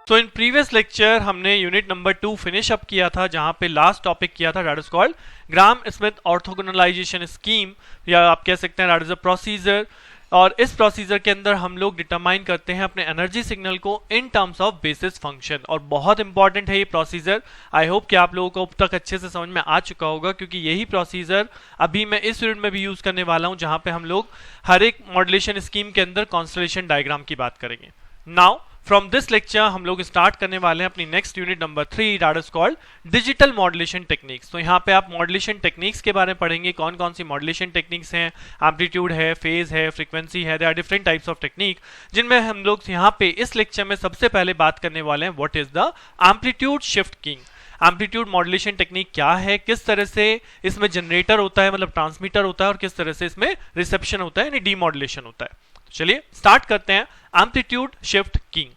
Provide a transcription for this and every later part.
तो इन previous lecture हमने यूनिट नंबर 2 फिनिश अप किया था, जहां पे लास्ट टॉपिक किया था that is called Gram Schmidt orthogonalization scheme, या आप कह सकते हैं दैट इज अ प्रोसीजर। और इस प्रोसीजर के अंदर हम लोग डिटरमाइन करते हैं अपने एनर्जी सिग्नल को in terms of basis function, और बहुत इंपॉर्टेंट है ये प्रोसीजर। आई होप कि आप लोगों को अब तक अच्छे से समझ में आ चुका होगा, क्योंकि यही प्रोसीजर अभी मैं इस यूनिट में भी यूज करने वाला हूं, जहां पे हम लोग हर एक मॉड्यूलेशन स्कीम के अंदर कॉन्स्टलेशन डायग्राम की बात करेंगे। नाउ फ्रॉम दिस लेक्चर हम लोग स्टार्ट करने वाले हैं अपनी next unit number 3 that is called digital modulation techniques. तो यहाँ पे आप मॉड्यूलेशन टेक्निक्स के बारे में पढ़ेंगे, कौन कौन सी मॉड्यूलेशन टेक्निक्स हैं, एम्पलीट्यूड है, फेज है, फ्रीक्वेंसी है, there are different types of technique, जिनमें हम लोग यहाँ पे इस लेक्चर में सबसे पहले बात करने वाले हैं what is the amplitude shift keying. Amplitude modulation technique क्या है, किस तरह से इसमें जनरेटर होता है मतलब ट्रांसमीटर होता है, और किस तरह से इसमें रिसेप्शन होता है यानी डीमॉड्यूलेशन होता है। तो चलिए स्टार्ट करते हैं एम्पलीट्यूड शिफ्ट कीइंग।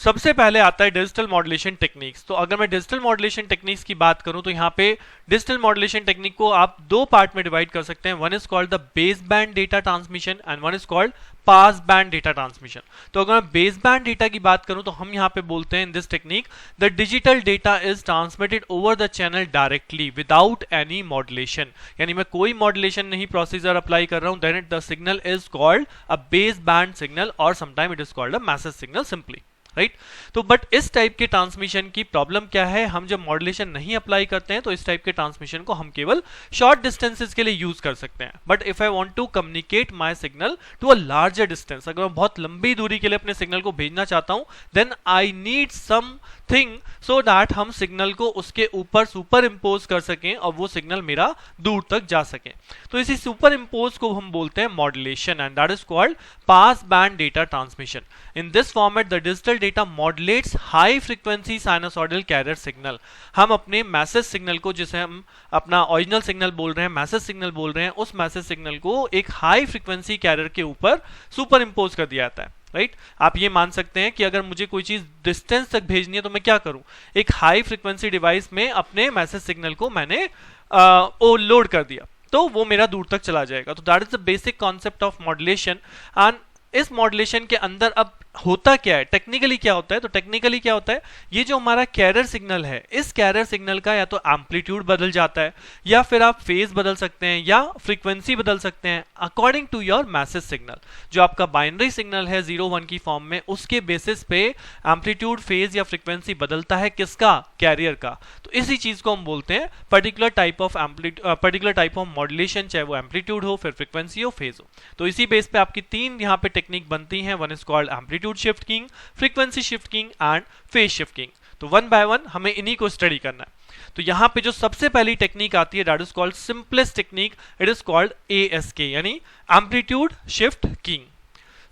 सबसे पहले आता है डिजिटल मॉड्यूलेशन टेक्निक्स। तो अगर मैं डिजिटल मॉड्यूलेशन टेक्निक्स की बात करूं तो यहाँ पे डिजिटल मॉड्यूलेशन टेक्निक को आप दो पार्ट में डिवाइड कर सकते हैं। One is called the base band data transmission and one is called pass band data transmission. तो अगर मैं बेस बैंड डेटा की बात करूं तो हम यहाँ पे बोलते हैं in this technique the digital data is transmitted over the channel directly without any modulation, यानी मैं कोई मॉड्यूलेशन नहीं प्रोसीजर अप्लाई कर रहा हूं, then the signal is called a base band signal और sometime it is called a message signal simply, right. तो but इस टाइप के ट्रांसमिशन की प्रॉब्लम क्या है, हम जब मॉड्यूलेशन नहीं अप्लाई करते हैं तो इस टाइप के ट्रांसमिशन को हम केवल शॉर्ट डिस्टेंसेस के लिए यूज कर सकते हैं। But if I want to communicate my signal to a larger distance, अगर मैं बहुत लंबी दूरी के लिए अपने सिग्नल को भेजना चाहता हूं, then I need something so that हम सिग्नल को उसके ऊपर सुपर इम्पोज कर सकें और वो सिग्नल मेरा दूर तक जा सके। तो इसी सुपर इम्पोज को हम बोलते हैं modulation and that is called pass band data transmission. In this format the digital data modulates high frequency sinusoidal carrier signal. हम अपने मैसेज सिग्नल को, जिसे हम अपना ओरिजिनल सिग्नल बोल रहे हैं, मैसेज सिग्नल बोल रहे हैं, उस मैसेज सिग्नल को एक हाई फ्रीक्वेंसी कैरियर के ऊपर सुपर इम्पोज कर दिया जाता है, राइट। आप ये मान सकते हैं कि अगर मुझे कोई चीज डिस्टेंस तक भेजनी है तो मैं क्या करूं, एक हाई फ्रीक्वेंसी डिवाइस में अपने मैसेज सिग्नल को मैंने लोड कर दिया तो वो मेरा दूर तक चला जाएगा। तो that is the basic concept of modulation. And इस मॉड्यूलेशन के अंदर अब होता क्या है, टेक्निकली क्या होता है, तो टेक्निकली क्या होता है, ये जो हमारा कैरियर सिग्नल है, इस कैरियर सिग्नल का या तो एम्पलीट्यूड बदल जाता है, या फिर आप फेज बदल सकते हैं, या फ्रीक्वेंसी बदल सकते हैं according to your message signal. जो आपका बाइनरी सिग्नल है 0-1 की फॉर्म में, उसके बेसिस पे एम्पलीट्यूड, फेज या फ्रीक्वेंसी बदलता है किसका, कैरियर का। तो इसी चीज को हम बोलते हैं पर्टिकुलर टाइप ऑफ मॉड्यूलेशन, चाहे वो एम्पलीट्यूड हो, फिर फ्रीक्वेंसी हो, फेज हो। तो इसी बेस पे आपकी तीन यहाँ पे टेक्निक बनती हैं। One is called amplitude shift keying, frequency shift keying and phase shift keying. तो वन बाय वन हमें इन्हीं को स्टडी करना है। तो यहां पे जो सबसे पहली टेक्निक आती है that is called simplest technique, it is called ASK यानी एम्पलीट्यूड शिफ्ट कीइंग।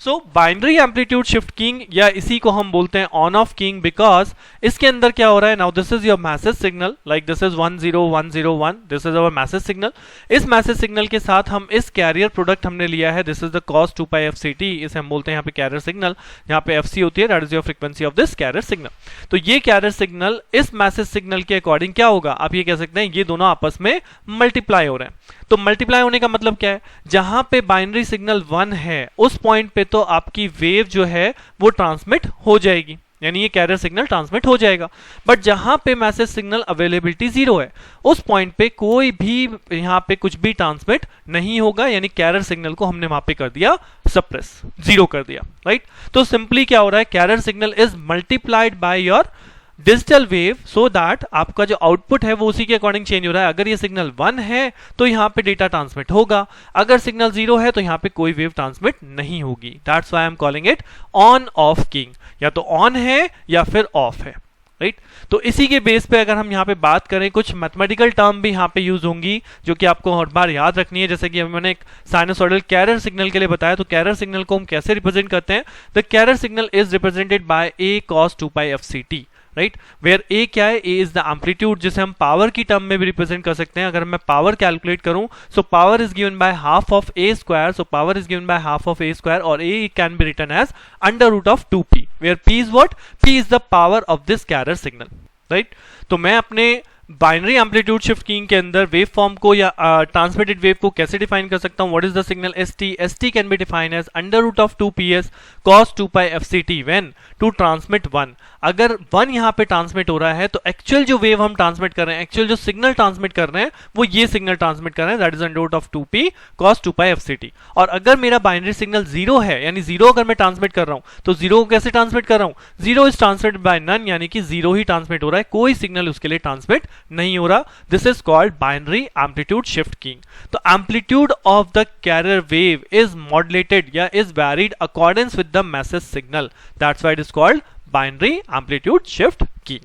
सो बाइनरी एम्पलीट्यूड शिफ्ट कीइंग, या इसी को हम बोलते हैं ऑन ऑफ कीइंग, बिकॉज इसके अंदर क्या हो रहा है, now this is your message signal, like this is 10101, this is our message signal. इस मैसेज सिग्नल के साथ हम इस कैरियर प्रोडक्ट हमने लिया है, this is the cos 2πfct, इसे हम बोलते हैं यहाँ पे कैरियर सिग्नल, यहाँ पे fc होती है, that is your frequency of this carrier signal. तो ये कैरियर सिग्नल इस मैसेज सिग्नल के अकॉर्डिंग क्या होगा, आप ये कह सकते हैं ये दोनों आपस में मल्टीप्लाई हो रहे हैं। तो मल्टीप्लाई होने का मतलब क्या है, जहां पे बाइनरी सिग्नल 1 है उस पॉइंट पे तो आपकी वेव जो है वो ट्रांसमिट हो जाएगी, यानी ये कैरियर सिग्नल ट्रांसमिट हो जाएगा। बट जहां पे मैसेज सिग्नल अवेलेबिलिटी 0 है उस पॉइंट पे कोई भी यहां पे कुछ भी ट्रांसमिट नहीं होगा, यानी कैरियर सिग्नल को हमने वहां पे कर दिया सप्रेस, 0 कर दिया, राइट। तो सिंपली क्या हो रहा है, career signal is multiplied by your digital wave so that आपका जो आउटपुट है वो उसी के अकॉर्डिंग चेंज हो रहा है। अगर ये सिग्नल 1 है तो यहाँ पे डेटा ट्रांसमिट होगा, अगर सिग्नल 0 है तो यहाँ पे कोई वेव ट्रांसमिट नहीं होगी। That's why I am calling it on off keying, या तो ऑन है या फिर ऑफ है, राइट। तो इसी के बेस पे अगर हम यहाँ पे बात करें, कुछ मैथमेटिकल टर्म भी यहाँ पे यूज होंगी जो कि आपको हर बार याद रखनी है। जैसे कि मैंने एक साइनसॉइडल कैरियर सिग्नल के लिए बताया, तो कैरियर सिग्नल को हम कैसे रिप्रेजेंट करते हैं, the carrier signal is represented by A cos 2πfct, right, where A क्या है, ए इज द एम्पलीट्यूड, जिसे हम पावर की टर्म में भी रिप्रेजेंट कर सकते हैं। अगर मैं पावर कैलकुलेट करूं, so power is given by half of A square, so power is given by half of A square, और A can be written as under root of 2p, where p is what, p is the power of this carrier signal, right. तो मैं अपने binary amplitude shift keying के अंदर wave form को या transmitted wave को कैसे डिफाइन कर सकता हूं? What is the signal st can be defined as under root of 2ps cos 2pi fct when to transmit 1। अगर 1 यहां पे ट्रांसमिट हो रहा है तो एक्चुअल जो वेव हम ट्रांसमिट कर रहे हैं, एक्चुअल जो सिग्नल ट्रांसमिट कर रहे हैं वो ये सिग्नल ट्रांसमिट कर रहे हैं, that is under root of 2p cos 2pi fct। और अगर मेरा बाइनरी सिग्नल 0 है, यानी 0 अगर मैं ट्रांसमिट कर रहा हूं तो 0 को कैसे ट्रांसमिट कर रहा हूं? 0 इज ट्रांसमिटेड बाय नन, यानी कि 0 ही ट्रांसमिट हो रहा है, कोई सिग्नल उसके लिए ट्रांसमिट नहीं हो रहा। This is called binary amplitude shift keying. तो amplitude of the carrier wave is modulated या is varied accordance with the message signal, that's why it is called binary amplitude shift keying,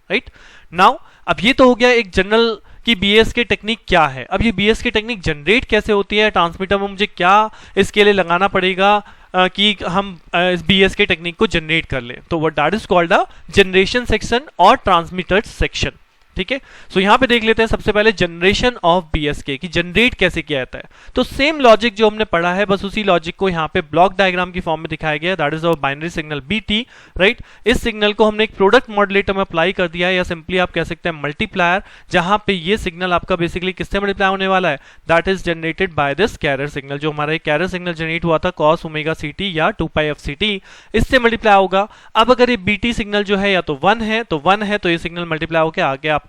right. Now अब ये तो हो गया एक general कि BSK technique क्या है। अब ये BSK टेक्निक जनरेट कैसे होती है, ट्रांसमीटर में मुझे क्या इसके लिए लगाना पड़ेगा कि हम इस BSK टेक्निक को जनरेट कर ले, तो what that is called the generation section और ट्रांसमीटर सेक्शन, ठीक है। सो यहां पे देख लेते हैं सबसे पहले जनरेशन ऑफ BSK की जनरेट कैसे किया जाता है। तो सेम लॉजिक जो हमने पढ़ा है, बस उसी लॉजिक को यहां पे ब्लॉक डायग्राम की फॉर्म में दिखाया गया है, that is our binary signal BT, right. इस सिग्नल को हमने एक प्रोडक्ट मॉड्यूलेटर में अप्लाई कर दिया है, या सिंपली आप कह सकते हैं मल्टीप्लायर, जहां पे ये सिग्नल आपका बेसिकली किससे मल्टीप्लाई होने वाला है? That is generated by this carrier signal. जो हमारा कैरियर सिग्नल जनरेट हुआ था cos ओमेगा CT या 2pi fct, इससे मल्टीप्लाई होगा। अब अगर ये BT सिग्नल जो है या तो 1 है तो ये सिग्नल मल्टीप्लाई होकर आगे आपको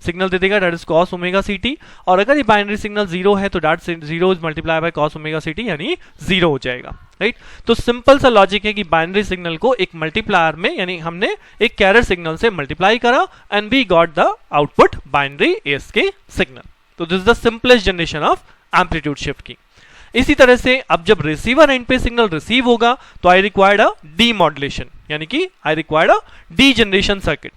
सिग्नल दे देगा, that is cos omega CT। और अगर ये बाइनरी सिग्नल 0 है तो that 0 is multiply by cos omega CT, यानी 0 हो जाएगा, राइट। तो सिंपल सा लॉजिक है कि बाइनरी सिग्नल को एक मल्टीप्लायर में, यानी हमने एक कैरियर सिग्नल से मल्टीप्लाई करा and we got the output binary ASK signal. तो this is the simplest generation of amplitude shift की। इसी तरह से अब जब रिसीवर एंड पे सिग्नल रिसीव होगा तो आई रिक्वायर्ड अ डीमॉड्यूलेशन, यानी कि I required a degeneration circuit.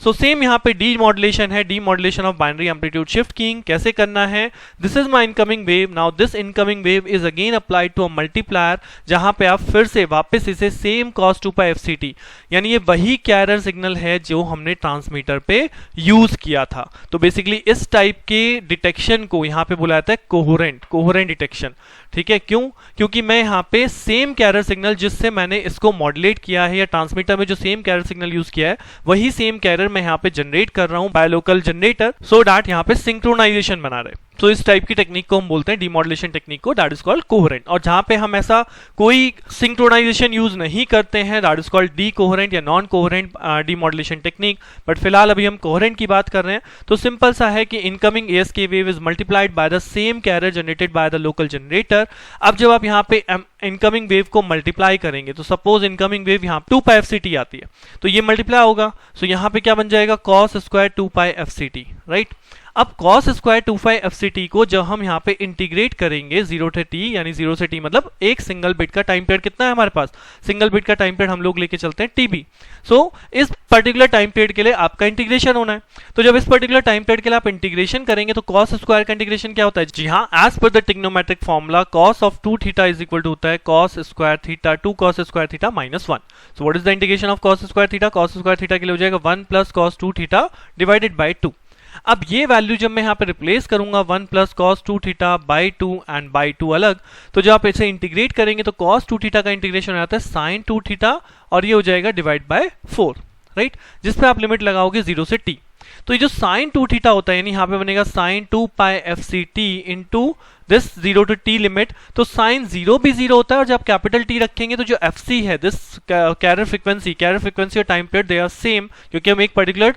So same यहाँ पे डीमॉड्यूलेशन है, demodulation of binary amplitude shift keying कैसे करना है? This is my incoming wave, now this incoming wave is again applied to a multiplier, जहां पे आप फिर से वापस इसे सेम cos 2pi fct, यानी ये वही कैरियर सिग्नल है जो हमने ट्रांसमीटर पे यूज किया था। तो बेसिकली इस टाइप के डिटेक्शन को यहाँ पे बुलाया जाता है कोहेरेंट डिटेक्शन, ठीक है। क्यों? क्योंकि मैं यहाँ पे सेम कैरियर सिग्नल जिससे मैंने इसको मॉड्यूलेट किया है, या ट्रांसमीटर में जो सेम कैरियर सिग्नल यूज किया है वही सेम कैरियर मैं यहाँ पे जनरेट कर रहा हूँ by local generator, so that यहाँ पे सिंक्रोनाइजेशन बना रहे। तो इस टाइप की टेक्निक को हम बोलते हैं डीमॉड्यूलेशन टेक्निक को, दैट इज कॉल्ड कोहेरेंट। और जहां पे हम ऐसा कोई सिंक्रोनाइजेशन यूज नहीं करते हैं, that is called the coherent या non coherent demodulation technique. But फिलहाल अभी हम कोहेरेंट की बात कर रहे हैं। तो सिंपल सा है कि incoming ASK wave is multiplied by the same carrier generated by the local generator. अब जब आप यहाँ पे इनकमिंग वेव को मल्टीप्लाई करेंगे, तो सपोज इनकमिंग वेव यहाँ 2pi fct आती है, तो ये मल्टीप्लाई होगा। सो यहाँ पे क्या बन जाएगा? cos square 2pi fct, right. अब cos स्क्वायर 2pi fct को जब हम यहाँ पे इंटीग्रेट करेंगे 0 से t, यानी 0 से t मतलब एक सिंगल बिट का टाइम पीरियड कितना है हमारे पास? सिंगल बिट का टाइम पीरियड हम लोग लेके चलते हैं TB। सो इस पर्टिकुलर टाइम पीरियड के लिए आपका इंटीग्रेशन होना है। तो जब इस पर्टिकुलर टाइम पीरियड के लिए आप इंटीग्रेशन करेंगे तो cos स्क्वायर का इंटीग्रेशन क्या होता है? जी हाँ, as per the trigonometric formula cos of 2 theta is equal to होता है cos square theta 2 cos square theta minus 1। So what is the integration of cos square theta? cos square theta के लिए हो जाएगा 1 plus cos 2 theta divided by 2। अब ये value जब मैं यहाँ पे रिप्लेस करूंगा 1 plus cos 2 theta by 2 and by 2 अलग, तो जब आप इसे इंटीग्रेट करेंगे तो cos 2 थीटा का इंटीग्रेशन हो जाता है sin 2 थीटा, और ये हो जाएगा डिवाइड बाय 4, राइट, जिसपे आप लिमिट लगाओगे 0 से t। तो ये जो sin 2 थीटा होता है, यानी यहाँ पे बनेगा sin 2pi fct into this 0 to t limit. तो sin 0 भी 0 होता है, और जब कैपिटल T रखेंगे तो जो fc है, दिस कैरियर फ्रीक्वेंसी और time period they are same, क्योंकि हम एक पर्टिकुलर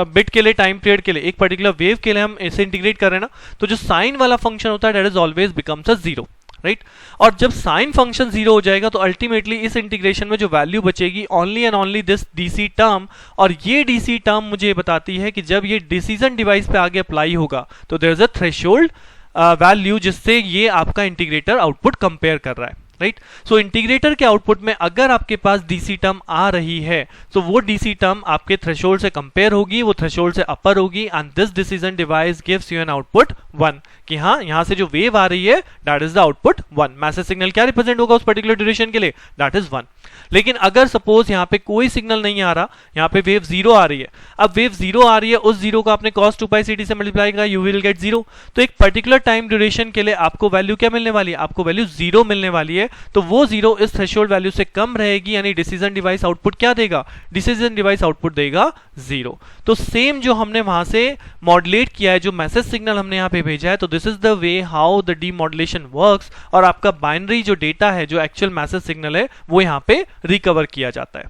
बिट के लिए, टाइम पीरियड के लिए, एक पर्टिकुलर वेव के लिए हम इसे इंटीग्रेट कर रहे हैं ना, तो जो साइन वाला फंक्शन होता है that is always becomes a 0, right. और जब साइन फंक्शन 0 हो जाएगा तो अल्टीमेटली इस इंटीग्रेशन में जो वैल्यू बचेगी only and only this DC term, और ये डीसी टर्म मुझे बताती है कि जब ये डिसीजन डिवाइस पे आगे अप्लाई होगा तो there is a threshold value जिससे ये आपका इंटीग्रेटर आउटपुट कंपेयर कर रहा है, राइट। सो इंटीग्रेटर के आउटपुट में अगर आपके पास डीसी टर्म आ रही है तो वो डीसी टर्म आपके थ्रेशोल्ड से कंपेयर होगी, वो थ्रेशोल्ड से अपर होगी, and this decision device gives you an output 1, कि हाँ यहां से जो वेव आ रही है that is the output 1। Message signal क्या रिप्रेजेंट होगा उस पर्टिकुलर ड्यूरेशन के लिए? That is 1। लेकिन अगर सपोज यहाँ पे कोई सिग्नल नहीं आ रहा, यहाँ पे वेव जीरो आ रही है, अब वेव जीरो आ रही है, उस जीरो को आपने cos 2 pi c t से मल्टीप्लाई करा, यू विल गेट जीरो। तो एक पर्टिकुलर टाइम ड्यूरेशन के लिए आपको वैल्यू क्या मिलने वाली है, आपको वैल्यू जीरो मिलने वाली है। तो वो जीरो इस थ्रेशोल्ड वैल्यू से कम रहेगी, यानी डिसीजन डिवाइस आउटपुट क्या देगा, डिसीजन डिवाइस आउटपुट देगा जीरो। तो सेम जो हमने वहां से मॉड्यूलेट किया है, जो मैसेज सिग्नल हमने यहाँ पे भेजा है, तो this is the way how the demodulation works, और आपका बाइनरी जो डेटा है, जो एक्चुअल मैसेज सिग्नल है, वो यहाँ पे रिकवर किया जाता है,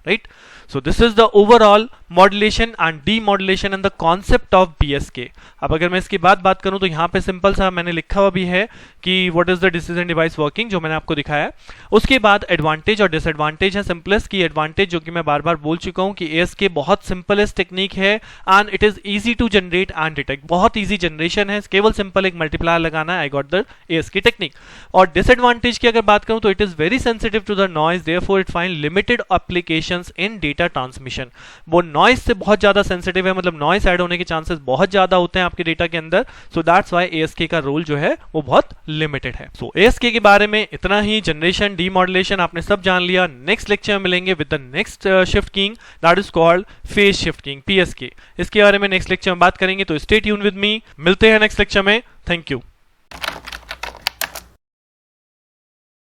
right. So this is the overall modulation and demodulation and the concept of BSK। अब अगर मैं इसकी बात करूं तो यहाँ पे सिंपल सा मैंने लिखा हुआ भी है कि what is the decision device working, जो मैंने आपको दिखाया है। उसके बाद एडवांटेज और डिसएडवांटेज है। सिंपलेस्ट की एडवांटेज, जो कि मैं बार बार बोल चुका हूं कि ASK बहुत सिंपलेस्ट टेक्निक है and it is easy to generate and detect, बहुत ईजी जनरेशन है, केवल सिंपल एक मल्टीप्लायर लगाना है, I got the ASK technique. और डिसएडवांटेज की अगर बात करूं तो it is very sensitive to the noise, therefore it find limited applications in data transmission. वो नॉइज से बहुत ज्यादा सेंसिटिव है, मतलब नॉइज ऐड होने के चांसेस बहुत ज्यादा होते हैं आपके डेटा के अंदर। सो दैट्स व्हाई ASK का रोल जो है वो बहुत लिमिटेड है। सो ASK के बारे में इतना ही, जनरेशन डीमॉड्यूलेशन आपने सब जान लिया। नेक्स्ट लेक्चर में मिलेंगे with the next shift keying, that is called phase shift keying, PSK। इसके बारे में नेक्स्ट लेक्चर में बात करेंगे, तो स्टे ट्यून विद मी। मिलते हैं नेक्स्ट लेक्चर में। Thank you.